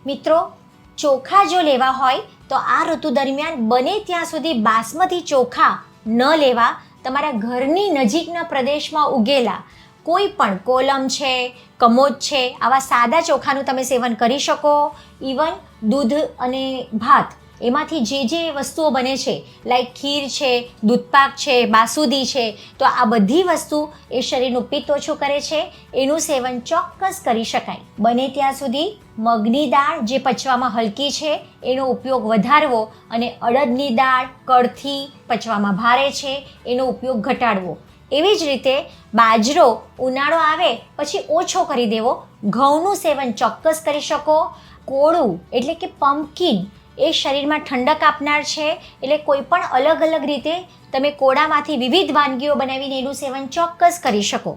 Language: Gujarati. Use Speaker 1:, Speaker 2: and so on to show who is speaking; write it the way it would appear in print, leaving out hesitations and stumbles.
Speaker 1: મિત્રો, ચોખા જો લેવા હોય તો આ ઋતુ દરમિયાન બને ત્યાં સુધી બાસમતી ચોખા ન લેવા. તમારા ઘરની નજીકના પ્રદેશમાં ઉગેલા કોઈ પણ કોલમ છે, કમોદ છે, આવા સાદા ચોખાનું તમે સેવન કરી શકો. ઇવન દૂધ અને ભાત એમાંથી જે વસ્તુઓ બને છે, લાઈક ખીર છે, દૂધપાક છે, બાસુદી છે, તો આ બધી વસ્તુ એ શરીરનું પિત્ત ઓછું કરે છે. એનું સેવન ચોક્કસ કરી શકાય. બને ત્યાં સુધી મગની દાળ જે પચવામાં હલકી છે એનો ઉપયોગ વધારવો અને અડદની દાળ, કળથી પચવામાં ભારે છે એનો ઉપયોગ ઘટાડવો. એવી જ રીતે બાજરો ઉનાળો આવે પછી ઓછો કરી દેવો. ઘઉંનું સેવન ચોક્કસ કરી શકો. કોળું એટલે કે પમ્પકિન એ શરીરમાં ઠંડક આપનાર છે, એટલે કોઈ પણ અલગ અલગ રીતે તમે કોળામાંથી વિવિધ વાનગીઓ બનાવીને એનું સેવન ચોક્કસ કરી શકો.